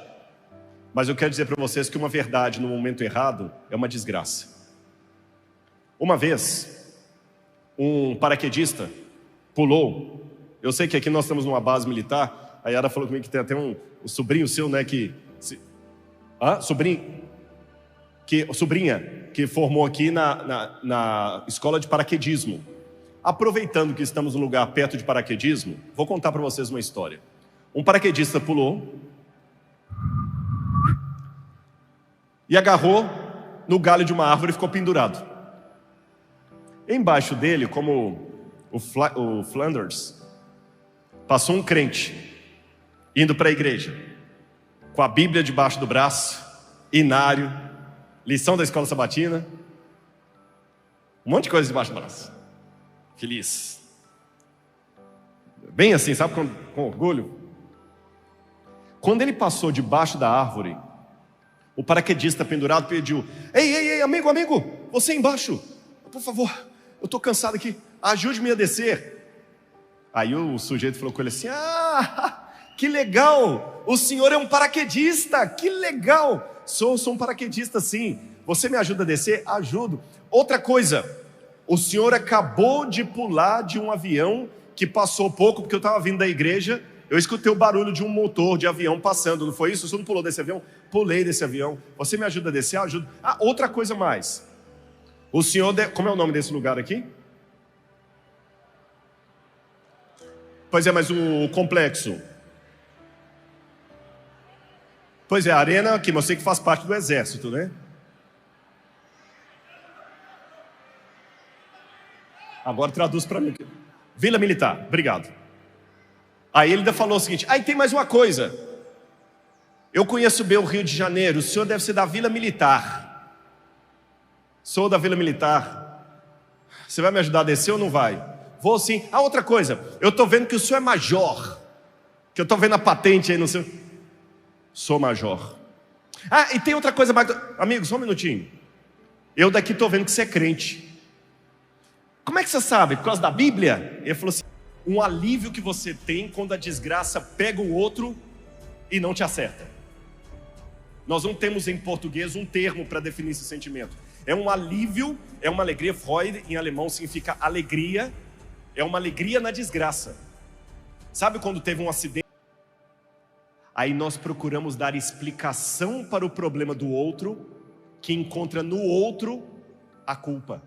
S1: Mas eu quero dizer para vocês que uma verdade no momento errado é uma desgraça. Uma vez, um paraquedista pulou. Eu sei que aqui nós estamos numa base militar. A Yara falou comigo que tem até um sobrinho seu, né? Sobrinha que formou aqui na escola de paraquedismo. Aproveitando que estamos num lugar perto de paraquedismo, vou contar para vocês uma história. Um paraquedista pulou e agarrou no galho de uma árvore e ficou pendurado. Embaixo dele, como o Flanders, passou um crente indo para a igreja, com a Bíblia debaixo do braço, inário, lição da escola sabatina, um monte de coisa debaixo do braço. Feliz. Bem assim, sabe, com orgulho. Quando ele passou debaixo da árvore, o paraquedista pendurado pediu: Ei, amigo, você embaixo, por favor, eu estou cansado aqui, ajude-me a descer. Aí o sujeito falou com ele assim: que legal, o senhor é um paraquedista, que legal. Sou um paraquedista sim, você me ajuda a descer? Ajudo. Outra coisa, o senhor acabou de pular de um avião que passou pouco, porque eu estava vindo da igreja, eu escutei o barulho de um motor de avião passando, não foi isso? O senhor não pulou desse avião? Pulei desse avião. Você me ajuda a descer? Ajudo. Outra coisa mais. O senhor, como é o nome desse lugar aqui? Pois é, mas o complexo. Pois é, a arena, que você que faz parte do exército, né? Agora traduz para mim. Vila Militar, obrigado. Aí ele ainda falou o seguinte: aí tem mais uma coisa. Eu conheço bem o Rio de Janeiro, o senhor deve ser da Vila Militar. Sou da Vila Militar. Você vai me ajudar a descer ou não vai? Vou sim. Outra coisa, eu estou vendo que o senhor é major, que eu estou vendo a patente aí no seu... Sou major. E tem outra coisa mais... Amigo, só um minutinho. Eu daqui estou vendo que você é crente. Como é que você sabe? Por causa da Bíblia? Ele falou assim: um alívio que você tem quando a desgraça pega o outro e não te acerta. Nós não temos em português um termo para definir esse sentimento. É um alívio, é uma alegria. Freude em alemão significa alegria. É uma alegria na desgraça. Sabe quando teve um acidente? Aí nós procuramos dar explicação para o problema do outro, que encontra no outro a culpa.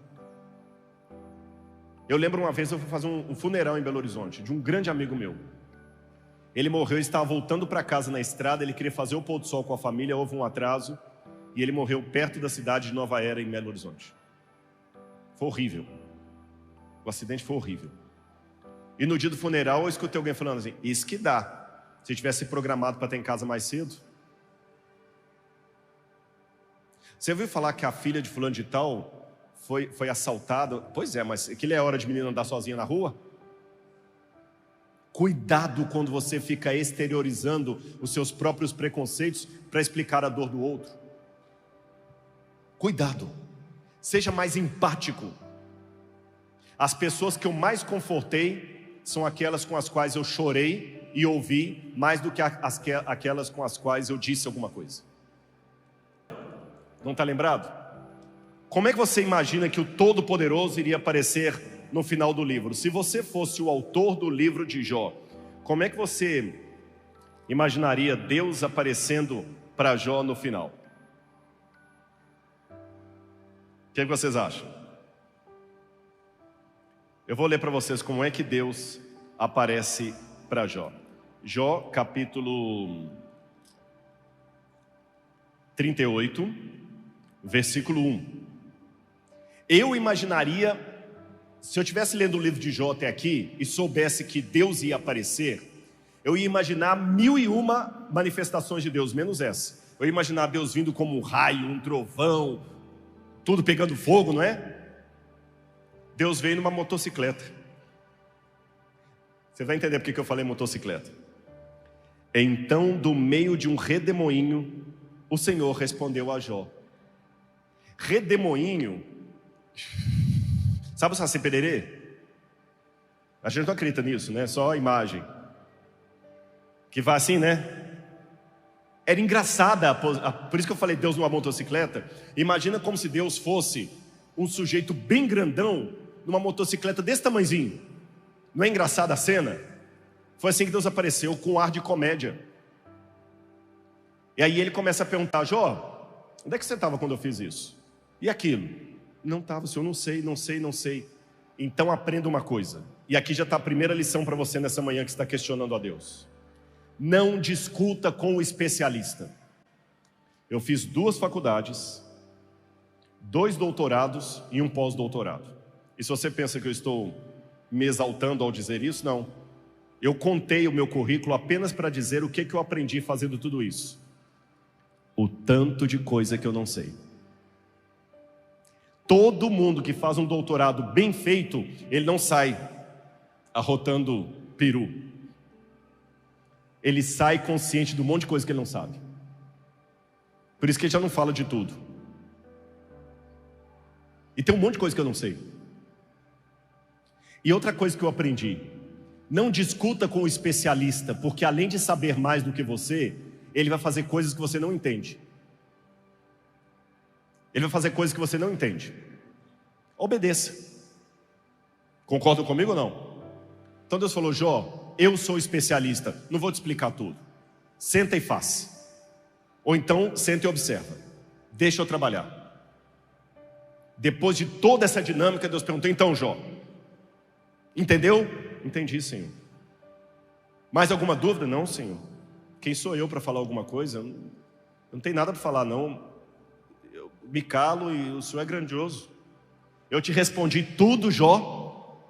S1: Eu lembro uma vez eu fui fazer um funeral em Belo Horizonte, de um grande amigo meu. Ele morreu, estava voltando para casa na estrada, ele queria fazer o pôr do sol com a família, houve um atraso, e ele morreu perto da cidade de Nova Era, em Belo Horizonte. Foi horrível. O acidente foi horrível. E no dia do funeral eu escutei alguém falando assim: isso que dá, se tivesse programado para estar em casa mais cedo. Você ouviu falar que a filha de fulano de tal foi assaltada? Pois é, mas aquilo é hora de menina andar sozinha na rua? Cuidado quando você fica exteriorizando os seus próprios preconceitos para explicar a dor do outro. Cuidado. Seja mais empático. As pessoas que eu mais confortei são aquelas com as quais eu chorei e ouvi, mais do que aquelas com as quais eu disse alguma coisa. Não está lembrado? Como é que você imagina que o Todo-Poderoso iria aparecer no final do livro? Se você fosse o autor do livro de Jó, como é que você imaginaria Deus aparecendo para Jó no final? O que vocês acham? Eu vou ler para vocês como é que Deus aparece para Jó. Jó, capítulo 38, versículo 1. Eu imaginaria, se eu estivesse lendo o livro de Jó até aqui e soubesse que Deus ia aparecer, eu ia imaginar 1001 manifestações de Deus, menos essa. Eu ia imaginar Deus vindo como um raio, um trovão, tudo pegando fogo, não é? Deus veio numa motocicleta. Você vai entender porque que eu falei motocicleta. Então, do meio de um redemoinho, o Senhor respondeu a Jó. Redemoinho, sabe o Saci Pererê? A gente não acredita nisso, né? Só a imagem que vai assim, né? Era engraçada, por isso que eu falei Deus numa motocicleta. Imagina como se Deus fosse um sujeito bem grandão numa motocicleta desse tamanhozinho. Não é engraçada a cena? Foi assim que Deus apareceu, com um ar de comédia. E aí ele começa a perguntar: Jó, onde é que você estava quando eu fiz isso? E aquilo? Não estava, Senhor, não sei. Então aprenda uma coisa. E aqui já está a primeira lição para você nessa manhã que está questionando a Deus. Não discuta com o especialista. Eu fiz 2 faculdades, 2 doutorados e um pós-doutorado. E se você pensa que eu estou me exaltando ao dizer isso, não. Eu contei o meu currículo apenas para dizer o que eu aprendi fazendo tudo isso. O tanto de coisa que eu não sei. Todo mundo que faz um doutorado bem feito, ele não sai arrotando peru. Ele sai consciente de um monte de coisa que ele não sabe. Por isso que ele já não fala de tudo. E tem um monte de coisa que eu não sei. E outra coisa que eu aprendi: não discuta com o especialista, porque além de saber mais do que você, ele vai fazer coisas que você não entende. Ele vai fazer coisas que você não entende. Obedeça. Concordam comigo ou não? Então Deus falou: Jó, eu sou especialista, não vou te explicar tudo. Senta e faz. Ou então, senta e observa. Deixa eu trabalhar. Depois de toda essa dinâmica, Deus perguntou: então, Jó, entendeu? Entendi, Senhor. Mais alguma dúvida? Não, Senhor. Quem sou eu para falar alguma coisa? Eu não tenho nada para falar, não. Eu me calo e o Senhor é grandioso. Eu te respondi tudo, Jó?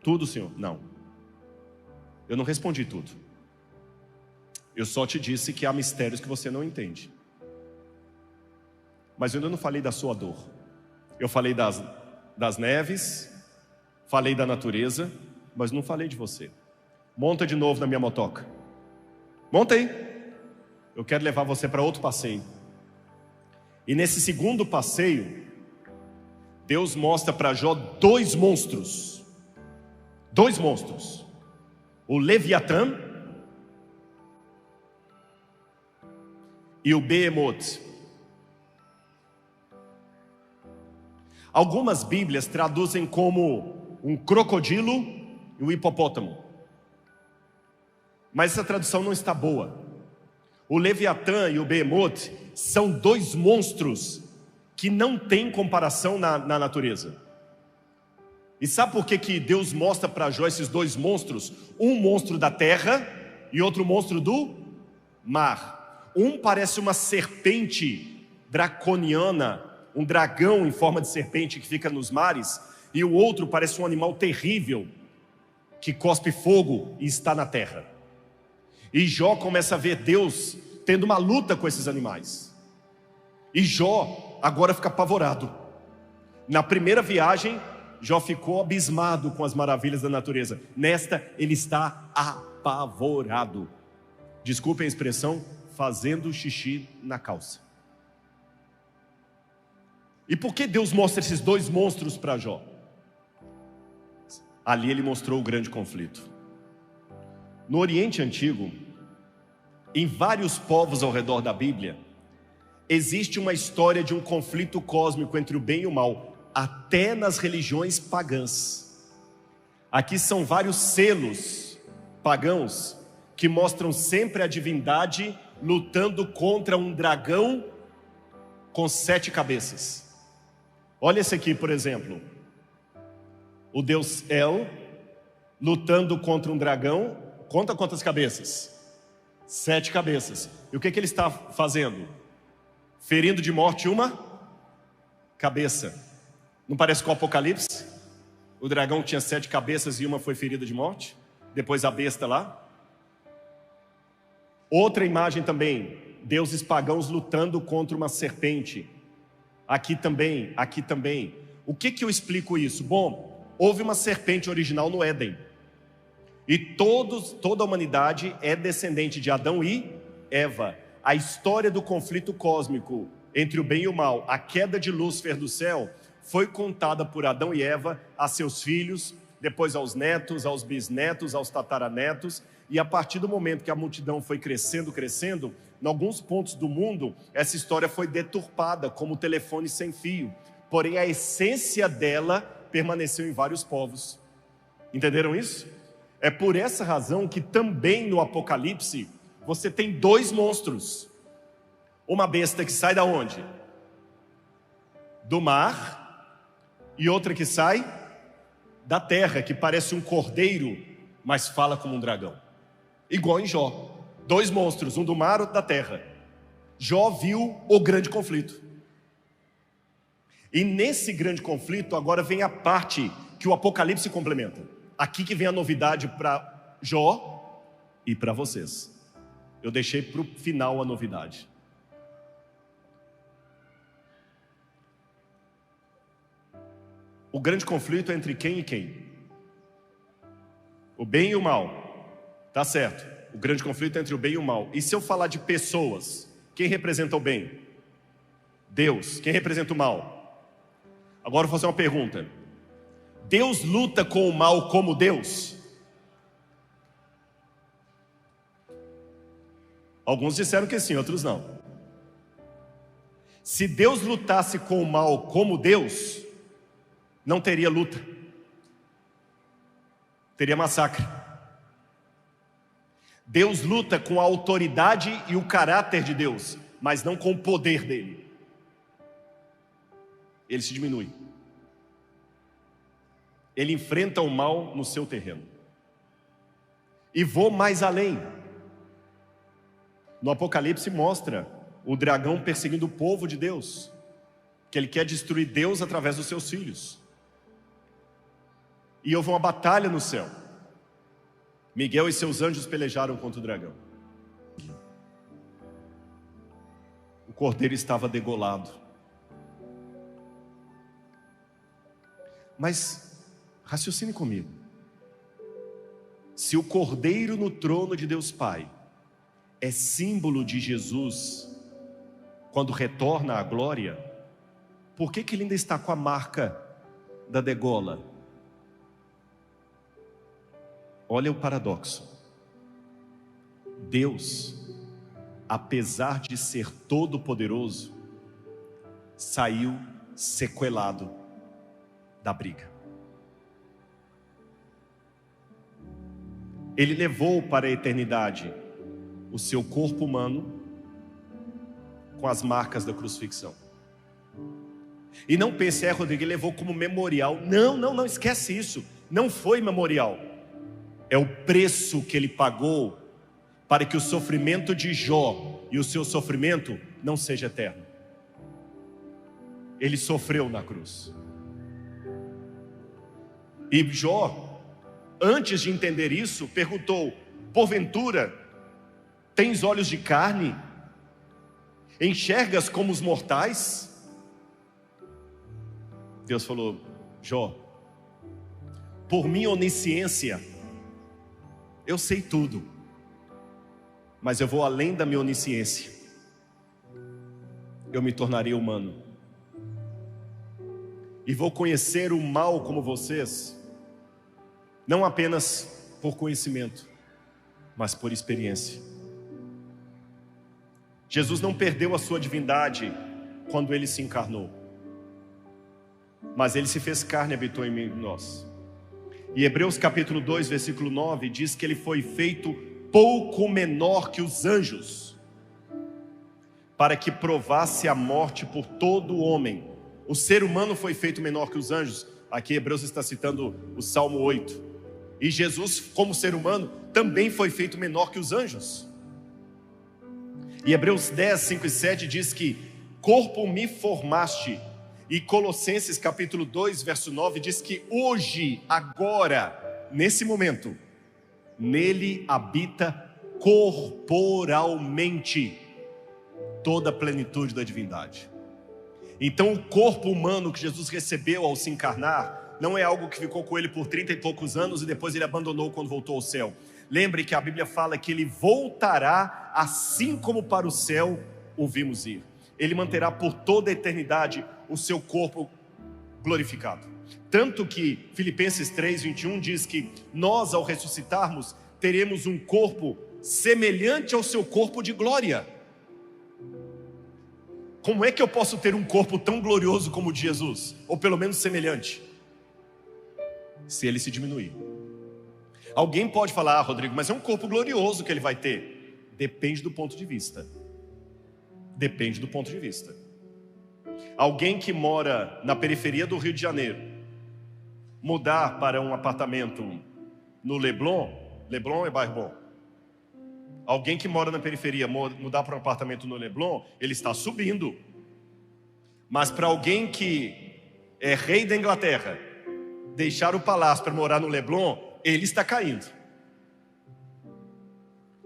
S1: Tudo, Senhor? Não. Eu não respondi tudo. Eu só te disse que há mistérios que você não entende. Mas eu ainda não falei da sua dor. Eu falei das neves, falei da natureza, mas não falei de você. Monta de novo na minha motoca. Monta aí. Eu quero levar você para outro passeio. E nesse segundo passeio, Deus mostra para Jó 2 monstros. 2 monstros. O Leviatã e o Behemoth. Algumas Bíblias traduzem como um crocodilo e um hipopótamo. Mas essa tradução não está boa. O Leviatã e o Behemoth são 2 monstros que não têm comparação na natureza. E sabe por que Deus mostra para Jó esses 2 monstros? Um monstro da terra e outro monstro do mar. Um parece uma serpente draconiana, um dragão em forma de serpente que fica nos mares, e o outro parece um animal terrível que cospe fogo e está na terra. E Jó começa a ver Deus tendo uma luta com esses animais. E Jó agora fica apavorado. Na primeira viagem, Jó ficou abismado com as maravilhas da natureza. Nesta, ele está apavorado. Desculpem a expressão, fazendo xixi na calça. E por que Deus mostra esses 2 monstros para Jó? Ali ele mostrou o grande conflito. No Oriente Antigo, em vários povos ao redor da Bíblia, existe uma história de um conflito cósmico entre o bem e o mal, até nas religiões pagãs. Aqui são vários selos pagãos que mostram sempre a divindade lutando contra um dragão com 7 cabeças. Olha esse aqui, por exemplo. O deus El lutando contra um dragão. Conta quantas cabeças? 7 cabeças. E o que ele está fazendo? Ferindo de morte uma cabeça. Não parece com o Apocalipse? O dragão tinha 7 cabeças e uma foi ferida de morte. Depois a besta lá. Outra imagem também. Deuses pagãos lutando contra uma serpente. Aqui também, aqui também. O que eu explico isso? Bom, houve uma serpente original no Éden. E toda a humanidade é descendente de Adão e Eva. A história do conflito cósmico entre o bem e o mal, a queda de Lúcifer do céu, foi contada por Adão e Eva a seus filhos, depois aos netos, aos bisnetos, aos tataranetos. E a partir do momento que a multidão foi crescendo, em alguns pontos do mundo, essa história foi deturpada como telefone sem fio. Porém, a essência dela permaneceu em vários povos. Entenderam isso? É por essa razão que também no Apocalipse você tem dois monstros. Uma besta que sai da onde? Do mar, e outra que sai da terra, que parece um cordeiro, mas fala como um dragão. Igual em Jó. Dois monstros, um do mar e outro da terra. Jó viu o grande conflito. E nesse grande conflito agora vem a parte que o Apocalipse complementa. Aqui que vem a novidade para Jó e para vocês. Eu deixei para o final a novidade. O grande conflito é entre quem e quem? O bem e o mal. Tá certo. O grande conflito é entre o bem e o mal. E se eu falar de pessoas, quem representa o bem? Deus. Quem representa o mal? Agora eu vou fazer uma pergunta. Deus luta com o mal como Deus? Alguns disseram que sim, outros não. Se Deus lutasse com o mal como Deus, não teria luta, teria massacre. Deus luta com a autoridade e o caráter de Deus, mas não com o poder dele. Ele se diminui. Ele enfrenta o mal no seu terreno. E vou mais além. No Apocalipse mostra o dragão perseguindo o povo de Deus, que ele quer destruir Deus através dos seus filhos. E houve uma batalha no céu. Miguel e seus anjos pelejaram contra o dragão. O cordeiro estava degolado. Mas raciocine comigo. Se o cordeiro no trono de Deus Pai é símbolo de Jesus quando retorna à glória, por que ele ainda está com a marca da degola? Olha o paradoxo. Deus, apesar de ser todo-poderoso, saiu sequelado da briga. Ele levou para a eternidade o seu corpo humano com as marcas da crucifixão. E não pense, Rodrigo, ele levou como memorial. Não, esquece isso. Não foi memorial. É o preço que ele pagou para que o sofrimento de Jó e o seu sofrimento não seja eterno. Ele sofreu na cruz. E Jó, antes de entender isso, perguntou: porventura, tens olhos de carne? Enxergas como os mortais? Deus falou: Jó, por minha onisciência, eu sei tudo, mas eu vou além da minha onisciência. Eu me tornarei humano e vou conhecer o mal como vocês, não apenas por conhecimento, mas por experiência. Jesus não perdeu a sua divindade quando ele se encarnou, mas ele se fez carne e habitou em nós. E Hebreus capítulo 2, versículo 9 diz que ele foi feito pouco menor que os anjos, para que provasse a morte por todo o homem. O ser humano foi feito menor que os anjos. Aqui Hebreus está citando o Salmo 8. E Jesus, como ser humano, também foi feito menor que os anjos. E Hebreus 10, 5 e 7 diz que corpo me formaste. E Colossenses capítulo 2, verso 9 diz que hoje, agora, nesse momento, nele habita corporalmente toda a plenitude da divindade. Então o corpo humano que Jesus recebeu ao se encarnar não é algo que ficou com ele por 30 e poucos anos e depois ele abandonou quando voltou ao céu. Lembre que a Bíblia fala que ele voltará assim como para o céu o vimos ir. Ele manterá por toda a eternidade o seu corpo glorificado. Tanto que Filipenses 3, 21 diz que nós, ao ressuscitarmos, teremos um corpo semelhante ao seu corpo de glória. Como é que eu posso ter um corpo tão glorioso como o de Jesus? Ou pelo menos semelhante? se ele se diminuir. Alguém pode falar: Rodrigo, mas é um corpo glorioso que ele vai ter. Depende do ponto de vista. Depende do ponto de vista. Alguém que mora na periferia do Rio de Janeiro, mudar para um apartamento no Leblon é bairro bom. Alguém que mora na periferia, mudar para um apartamento no Leblon, ele está subindo. Mas para alguém que é rei da Inglaterra, deixar o palácio para morar no Leblon, ele está caindo.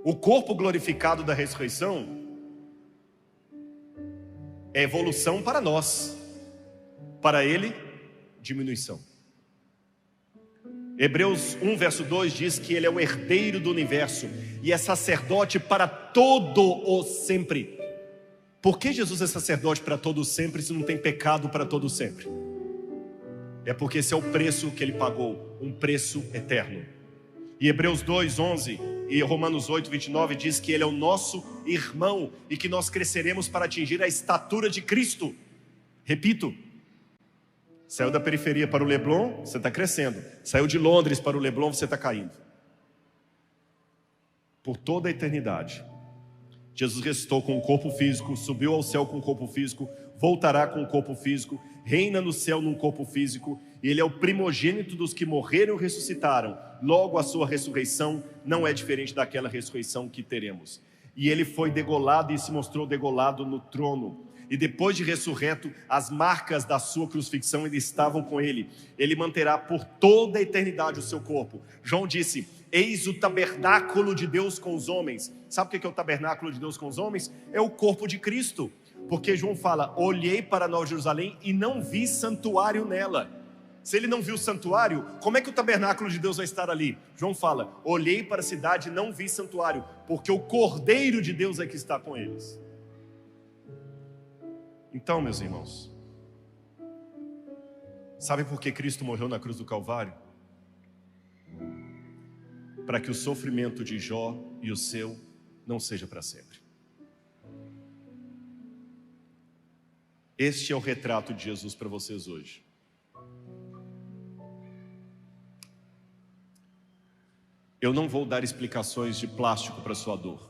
S1: O corpo glorificado da ressurreição é evolução para nós, para ele, diminuição. Hebreus 1, verso 2 diz que ele é o herdeiro do universo e é sacerdote para todo o sempre. Por que Jesus é sacerdote para todo o sempre se não tem pecado para todo o sempre? É porque esse é o preço que ele pagou, um preço eterno. E Hebreus 2, 11 e Romanos 8, 29 diz que ele é o nosso irmão e que nós cresceremos para atingir a estatura de Cristo. Repito, saiu da periferia para o Leblon, você está crescendo. Saiu de Londres para o Leblon, você está caindo. Por toda a eternidade, Jesus ressuscitou com o corpo físico, subiu ao céu com o corpo físico, voltará com o corpo físico, reina no céu num corpo físico, e ele é o primogênito dos que morreram e ressuscitaram. Logo a sua ressurreição não é diferente daquela ressurreição que teremos. E ele foi degolado e se mostrou degolado no trono. E depois de ressurreto, as marcas da sua crucifixão ainda estavam com ele. Ele manterá por toda a eternidade o seu corpo. João disse: eis o tabernáculo de Deus com os homens. Sabe o que é o tabernáculo de Deus com os homens? É o corpo de Cristo. Porque João fala: olhei para Nova Jerusalém e não vi santuário nela. Se ele não viu o santuário, como é que o tabernáculo de Deus vai estar ali? João fala: olhei para a cidade e não vi santuário, porque o Cordeiro de Deus é que está com eles. Então, meus irmãos, sabe por que Cristo morreu na cruz do Calvário? Para que o sofrimento de Jó e o seu não seja para sempre. Este é o retrato de Jesus para vocês hoje. Eu não vou dar explicações de plástico para sua dor.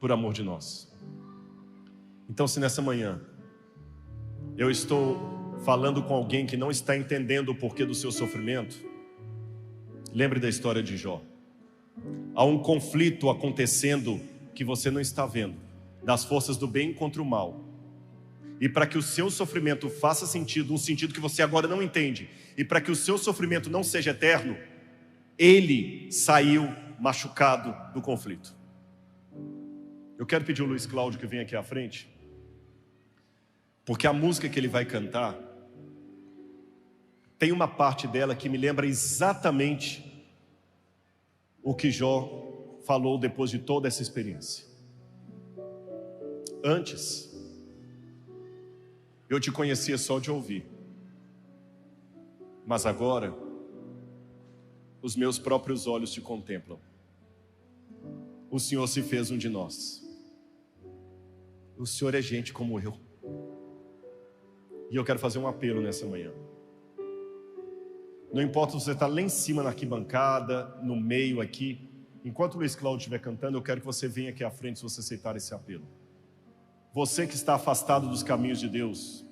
S1: Por amor de nós. Então, se nessa manhã eu estou falando com alguém que não está entendendo o porquê do seu sofrimento, lembre da história de Jó. Há um conflito acontecendo que você não está vendo, das forças do bem contra o mal. E para que o seu sofrimento faça sentido, um sentido que você agora não entende, e para que o seu sofrimento não seja eterno, ele saiu machucado do conflito. Eu quero pedir ao Luiz Cláudio que venha aqui à frente, porque a música que ele vai cantar tem uma parte dela que me lembra exatamente o que Jó falou depois de toda essa experiência. Antes, eu te conhecia só de ouvir, mas agora os meus próprios olhos te contemplam. O Senhor se fez um de nós. O Senhor é gente como eu. E eu quero fazer um apelo nessa manhã. Não importa se você está lá em cima na arquibancada, no meio aqui. Enquanto o Luiz Cláudio estiver cantando, eu quero que você venha aqui à frente se você aceitar esse apelo. Você que está afastado dos caminhos de Deus,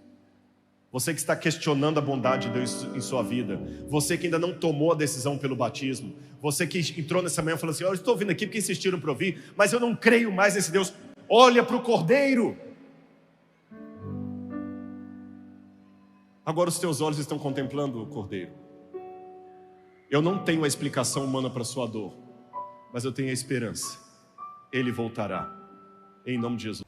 S1: você que está questionando a bondade de Deus em sua vida, você que ainda não tomou a decisão pelo batismo, você que entrou nessa manhã e falou assim: eu estou vindo aqui porque insistiram para ouvir, mas eu não creio mais nesse Deus. Olha para o Cordeiro. Agora os teus olhos estão contemplando o Cordeiro. Eu não tenho a explicação humana para a sua dor, mas eu tenho a esperança. Ele voltará, em nome de Jesus.